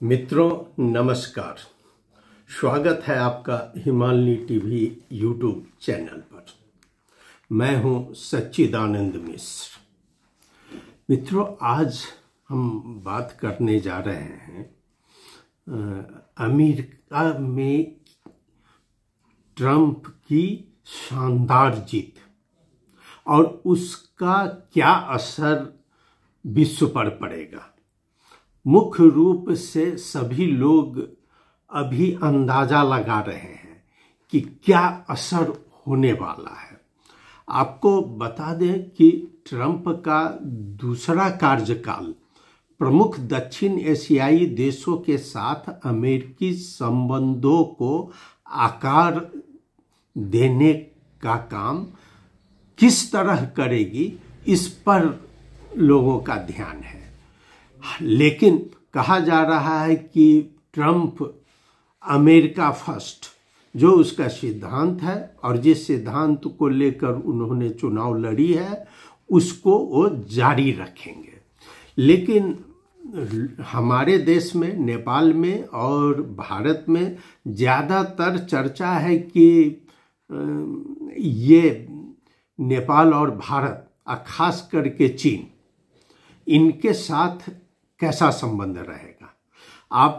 मित्रों नमस्कार। स्वागत है आपका हिमालनी टीवी यूट्यूब चैनल पर। मैं हूं सच्चिदानंद मिश्र। मित्रों, आज हम बात करने जा रहे हैं अमेरिका में ट्रंप की शानदार जीत और उसका क्या असर विश्व पर पड़ेगा। मुख्य रूप से सभी लोग अभी अंदाजा लगा रहे हैं कि क्या असर होने वाला है। आपको बता दें कि ट्रंप का दूसरा कार्यकाल प्रमुख दक्षिण एशियाई देशों के साथ अमेरिकी संबंधों को आकार देने का काम किस तरह करेगी, इस पर लोगों का ध्यान है। लेकिन कहा जा रहा है कि ट्रंप अमेरिका फर्स्ट जो उसका सिद्धांत है और जिस सिद्धांत को लेकर उन्होंने चुनाव लड़ी है उसको वो जारी रखेंगे। लेकिन हमारे देश में, नेपाल में और भारत में ज़्यादातर चर्चा है कि ये नेपाल और भारत और खास करके चीन, इनके साथ कैसा संबंध रहेगा। आप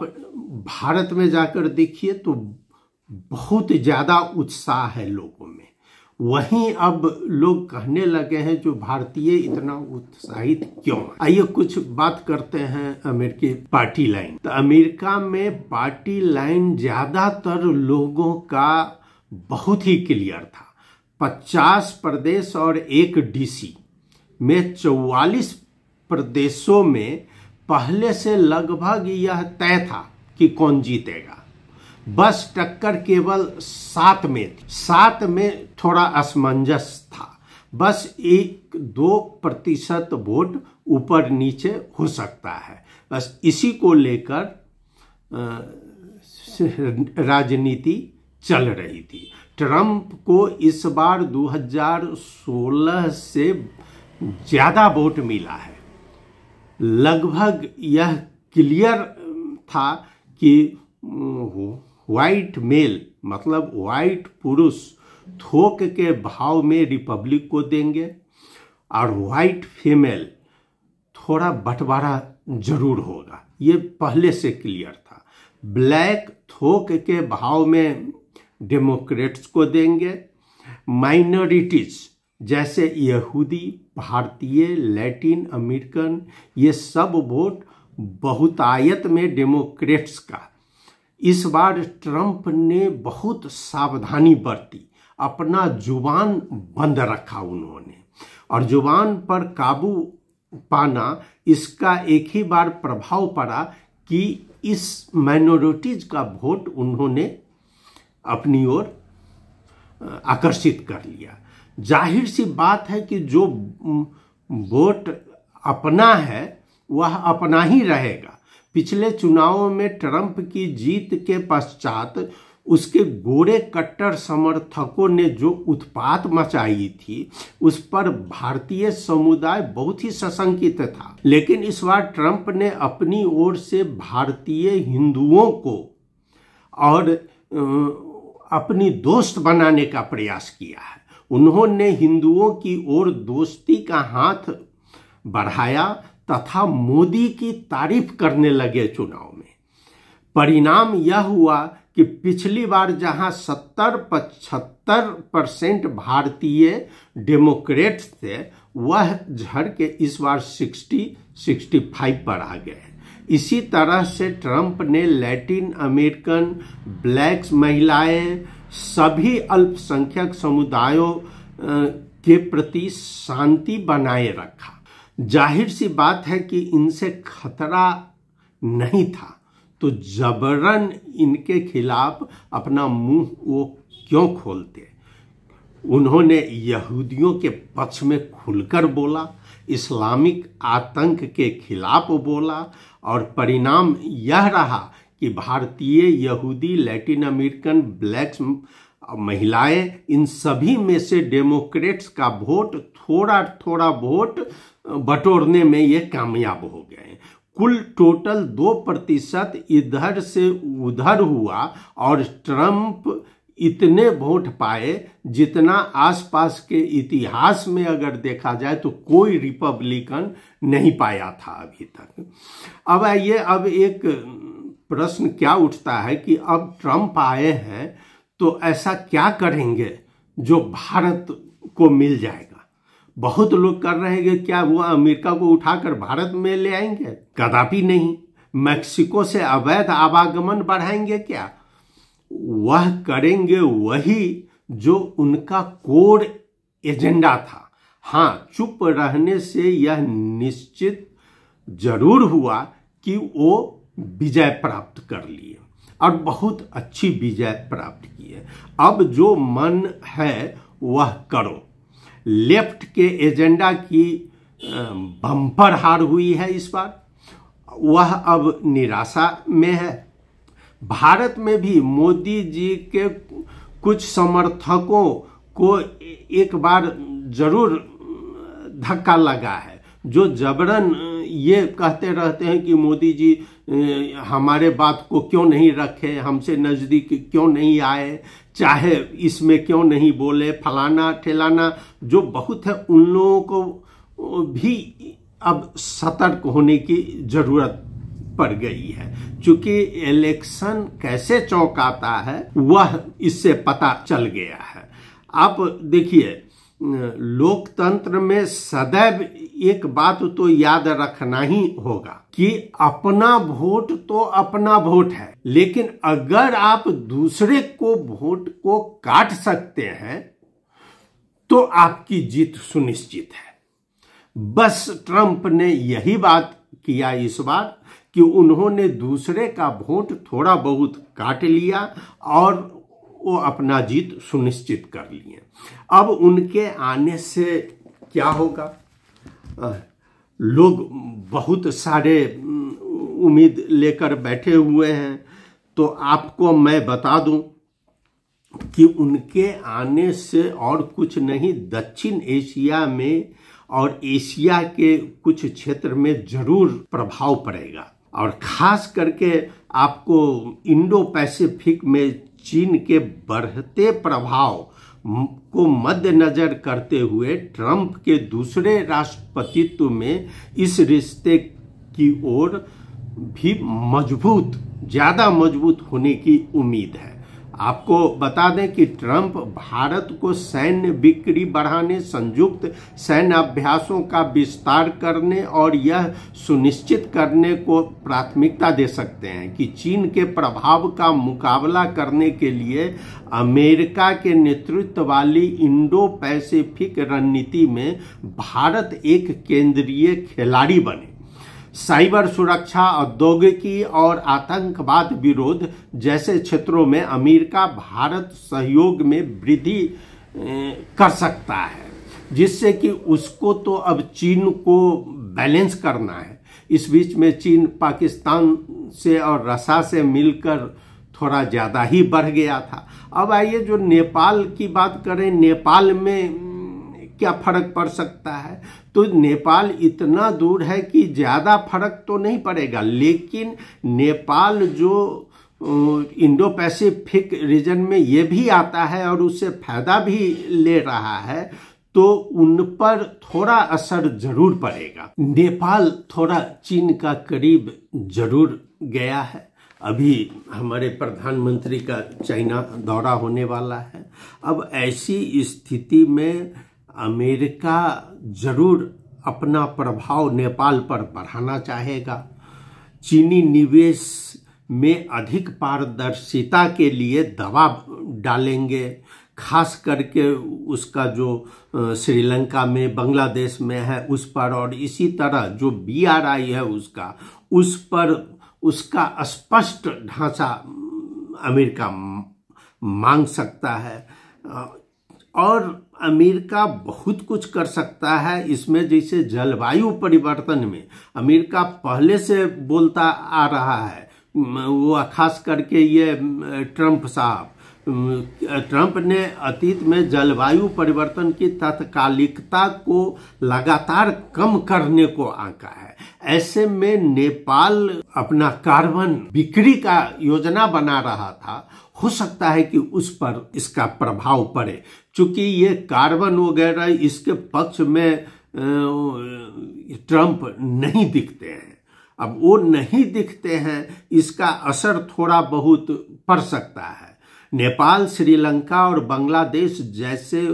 भारत में जाकर देखिए तो बहुत ज़्यादा उत्साह है लोगों में। वहीं अब लोग कहने लगे हैं जो भारतीय इतना उत्साहित क्यों। आइए कुछ बात करते हैं अमेरिकी पार्टी लाइन। तो अमेरिका में पार्टी लाइन ज़्यादातर लोगों का बहुत ही क्लियर था। 50 प्रदेश और 1 डीसी में 44 प्रदेशों में पहले से लगभग यह तय था कि कौन जीतेगा। बस टक्कर केवल 7 में थी। 7 में थोड़ा असमंजस था। बस 1-2% वोट ऊपर नीचे हो सकता है। बस इसी को लेकर राजनीति चल रही थी। ट्रंप को इस बार 2016 से ज़्यादा वोट मिला है। लगभग यह क्लियर था कि व्हाइट मेल मतलब व्हाइट पुरुष थोक के भाव में रिपब्लिक को देंगे और व्हाइट फीमेल थोड़ा बंटवारा जरूर होगा। ये पहले से क्लियर था। ब्लैक थोक के भाव में डेमोक्रेट्स को देंगे। माइनॉरिटीज जैसे यहूदी, भारतीय, लैटिन अमेरिकन, ये सब वोट बहुतायत में डेमोक्रेट्स का। इस बार ट्रंप ने बहुत सावधानी बरती, अपना जुबान बंद रखा उन्होंने। और जुबान पर काबू पाना, इसका एक ही बार प्रभाव पड़ा कि इस माइनॉरिटीज का वोट उन्होंने अपनी ओर आकर्षित कर लिया। जाहिर सी बात है कि जो वोट अपना है वह अपना ही रहेगा। पिछले चुनावों में ट्रंप की जीत के पश्चात उसके गोरे कट्टर समर्थकों ने जो उत्पात मचाई थी उस पर भारतीय समुदाय बहुत ही सशंकित था। लेकिन इस बार ट्रंप ने अपनी ओर से भारतीय हिंदुओं को और अपनी दोस्त बनाने का प्रयास किया है। उन्होंने हिंदुओं की ओर दोस्ती का हाथ बढ़ाया तथा मोदी की तारीफ करने लगे चुनाव में। परिणाम यह हुआ कि पिछली बार जहां 70-75% भारतीय डेमोक्रेट्स थे, वह झड़ के इस बार 60-65 पर आ गए। इसी तरह से ट्रंप ने लैटिन अमेरिकन, ब्लैक्स, महिलाएं, सभी अल्पसंख्यक समुदायों के प्रति शांति बनाए रखा। जाहिर सी बात है कि इनसे खतरा नहीं था तो जबरन इनके खिलाफ अपना मुंह वो क्यों खोलते। उन्होंने यहूदियों के पक्ष में खुलकर बोला, इस्लामिक आतंक के खिलाफ बोला और परिणाम यह रहा कि भारतीय, यहूदी, लैटिन अमेरिकन, ब्लैक्स, महिलाएं, इन सभी में से डेमोक्रेट्स का वोट थोड़ा थोड़ा वोट बटोरने में ये कामयाब हो गए। कुल टोटल 2% इधर से उधर हुआ और ट्रंप इतने वोट पाए जितना आसपास के इतिहास में अगर देखा जाए तो कोई रिपब्लिकन नहीं पाया था अभी तक। अब आइए, अब एक प्रश्न क्या उठता है कि अब ट्रंप आए हैं तो ऐसा क्या करेंगे जो भारत को मिल जाएगा। बहुत लोग कर रहे हैं कि क्या वो अमेरिका को उठाकर भारत में ले आएंगे? कदापि नहीं। मैक्सिको से अवैध आवागमन बढ़ाएंगे क्या? वह करेंगे वही जो उनका कोर एजेंडा था। हाँ, चुप रहने से यह निश्चित जरूर हुआ कि वो विजय प्राप्त कर लिए और बहुत अच्छी विजय प्राप्त की है। अब जो मन है वह करो। लेफ्ट के एजेंडा की बम्पर हार हुई है इस बार, वह अब निराशा में है। भारत में भी मोदी जी के कुछ समर्थकों को एक बार जरूर धक्का लगा है, जो जबरन ये कहते रहते हैं कि मोदी जी हमारे बात को क्यों नहीं रखे, हमसे नज़दीक क्यों नहीं आए, चाहे इसमें क्यों नहीं बोले, फलाना ठेलाना जो बहुत है। उन लोगों को भी अब सतर्क होने की जरूरत पड़ गई है, क्योंकि इलेक्शन कैसे चौंकाता है वह इससे पता चल गया है। आप देखिए, लोकतंत्र में सदैव एक बात तो याद रखना ही होगा कि अपना वोट तो अपना वोट है, लेकिन अगर आप दूसरे को वोट को काट सकते हैं तो आपकी जीत सुनिश्चित है। बस ट्रंप ने यही बात किया इस बार कि उन्होंने दूसरे का वोट थोड़ा बहुत काट लिया और वो अपना जीत सुनिश्चित कर लिए। अब उनके आने से क्या होगा? लोग बहुत सारे उम्मीद लेकर बैठे हुए हैं, तो आपको मैं बता दूं कि उनके आने से और कुछ नहीं, दक्षिण एशिया में और एशिया के कुछ क्षेत्र में जरूर प्रभाव पड़ेगा। और खास करके आपको इंडो पैसिफिक में चीन के बढ़ते प्रभाव को मद्देनजर करते हुए ट्रंप के दूसरे राष्ट्रपतित्व में इस रिश्ते की ओर भी ज्यादा मजबूत होने की उम्मीद है। आपको बता दें कि ट्रंप भारत को सैन्य बिक्री बढ़ाने, संयुक्त सैन्य अभ्यासों का विस्तार करने और यह सुनिश्चित करने को प्राथमिकता दे सकते हैं कि चीन के प्रभाव का मुकाबला करने के लिए अमेरिका के नेतृत्व वाली इंडो पैसिफिक रणनीति में भारत एक केंद्रीय खिलाड़ी बने। साइबर सुरक्षा, औद्योगिकी और आतंकवाद विरोध जैसे क्षेत्रों में अमेरिका भारत सहयोग में वृद्धि कर सकता है, जिससे कि उसको तो अब चीन को बैलेंस करना है। इस बीच में चीन पाकिस्तान से और रसा से मिलकर थोड़ा ज़्यादा ही बढ़ गया था। अब आइए जो नेपाल की बात करें, नेपाल में क्या फर्क पड़ सकता है? तो नेपाल इतना दूर है कि ज़्यादा फर्क तो नहीं पड़ेगा, लेकिन नेपाल जो इंडो पैसिफिक रीजन में ये भी आता है और उससे फायदा भी ले रहा है, तो उन पर थोड़ा असर जरूर पड़ेगा। नेपाल थोड़ा चीन का करीब जरूर गया है। अभी हमारे प्रधानमंत्री का चाइना दौरा होने वाला है। अब ऐसी स्थिति में अमेरिका जरूर अपना प्रभाव नेपाल पर बढ़ाना चाहेगा। चीनी निवेश में अधिक पारदर्शिता के लिए दबाव डालेंगे, खास करके उसका जो श्रीलंका में, बांग्लादेश में है उस पर, और इसी तरह जो BRI है उस पर उसका स्पष्ट ढांचा अमेरिका मांग सकता है। और अमेरिका बहुत कुछ कर सकता है इसमें, जैसे जलवायु परिवर्तन में अमेरिका पहले से बोलता आ रहा है, वो खास करके ये ट्रंप साहब, ट्रंप ने अतीत में जलवायु परिवर्तन की तात्कालिकता को लगातार कम करने को आंका है। ऐसे में नेपाल अपना कार्बन बिक्री का योजना बना रहा था, हो सकता है कि उस पर इसका प्रभाव पड़े, क्योंकि ये कार्बन वगैरह इसके पक्ष में ट्रंप नहीं दिखते हैं। अब वो नहीं दिखते हैं, इसका असर थोड़ा बहुत पड़ सकता है। नेपाल, श्रीलंका और बांग्लादेश जैसे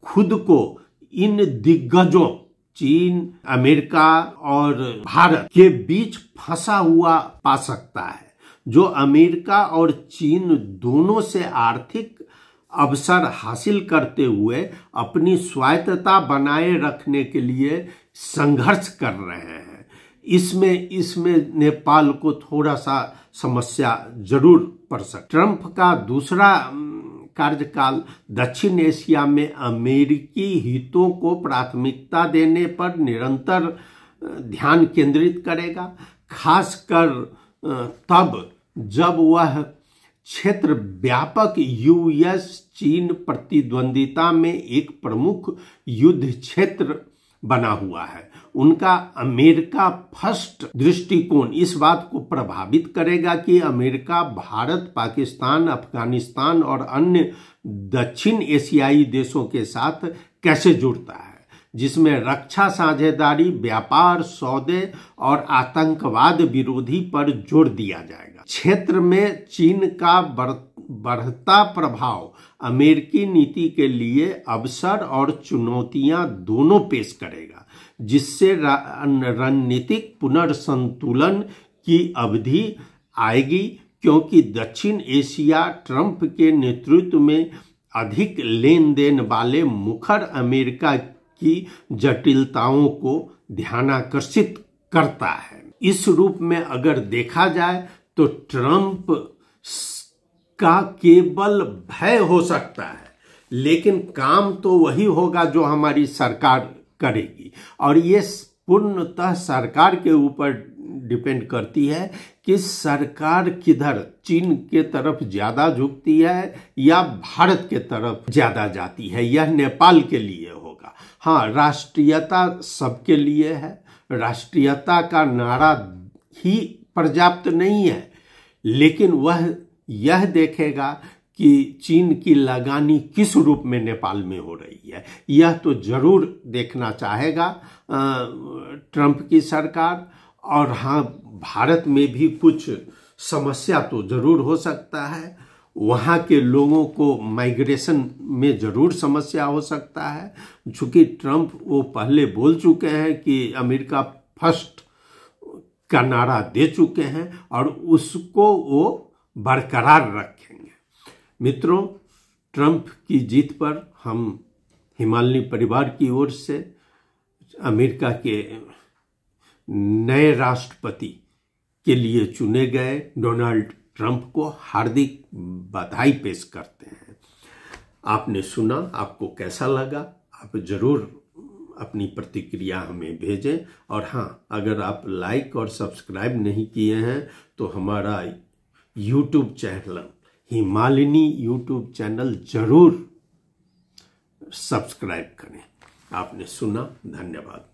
खुद को इन दिग्गजों चीन, अमेरिका और भारत के बीच फंसा हुआ पा सकता है, जो अमेरिका और चीन दोनों से आर्थिक अवसर हासिल करते हुए अपनी स्वायत्तता बनाए रखने के लिए संघर्ष कर रहे हैं। इसमें नेपाल को थोड़ा सा समस्या जरूर पड़ सकती। ट्रंप का दूसरा कार्यकाल दक्षिण एशिया में अमेरिकी हितों को प्राथमिकता देने पर निरंतर ध्यान केंद्रित करेगा, खासकर तब जब वह क्षेत्र व्यापक यूएस चीन प्रतिद्वंदिता में एक प्रमुख युद्ध क्षेत्र बना हुआ है। उनका अमेरिका फर्स्ट दृष्टिकोण इस बात को प्रभावित करेगा कि अमेरिका भारत, पाकिस्तान, अफगानिस्तान और अन्य दक्षिण एशियाई देशों के साथ कैसे जुड़ता है, जिसमें रक्षा साझेदारी, व्यापार, सौदे और आतंकवाद विरोधी पर जोर दिया जाएगा। क्षेत्र में चीन का बढ़ता प्रभाव अमेरिकी नीति के लिए अवसर और चुनौतियां दोनों पेश करेगा, जिससे रणनीतिक पुनर्संतुलन की अवधि आएगी, क्योंकि दक्षिण एशिया ट्रंप के नेतृत्व में अधिक लेन देन वाले मुखर अमेरिका की जटिलताओं को ध्यानाकर्षित करता है। इस रूप में अगर देखा जाए तो ट्रंप का केवल भय हो सकता है, लेकिन काम तो वही होगा जो हमारी सरकार करेगी, और ये पूर्णतः सरकार के ऊपर डिपेंड करती है कि सरकार किधर, चीन के तरफ ज्यादा झुकती है या भारत के तरफ ज्यादा जाती है। यह नेपाल के लिए होगा। हाँ, राष्ट्रीयता सबके लिए है, राष्ट्रीयता का नारा ही पर्याप्त नहीं है, लेकिन वह यह देखेगा कि चीन की लगानी किस रूप में नेपाल में हो रही है, यह तो जरूर देखना चाहेगा ट्रंप की सरकार। और हाँ, भारत में भी कुछ समस्या तो जरूर हो सकता है, वहाँ के लोगों को माइग्रेशन में जरूर समस्या हो सकता है, चूंकि ट्रंप वो पहले बोल चुके हैं कि अमेरिका फर्स्ट का नारा दे चुके हैं और उसको वो बरकरार रखेंगे। मित्रों, ट्रंप की जीत पर हम हिमालय परिवार की ओर से अमेरिका के नए राष्ट्रपति के लिए चुने गए डोनाल्ड ट्रंप को हार्दिक बधाई पेश करते हैं। आपने सुना, आपको कैसा लगा? आप जरूर अपनी प्रतिक्रिया हमें भेजें। और हाँ, अगर आप लाइक और सब्सक्राइब नहीं किए हैं तो हमारा YouTube channel, Himalini YouTube channel जरूर सब्सक्राइब करें। आपने सुना, धन्यवाद।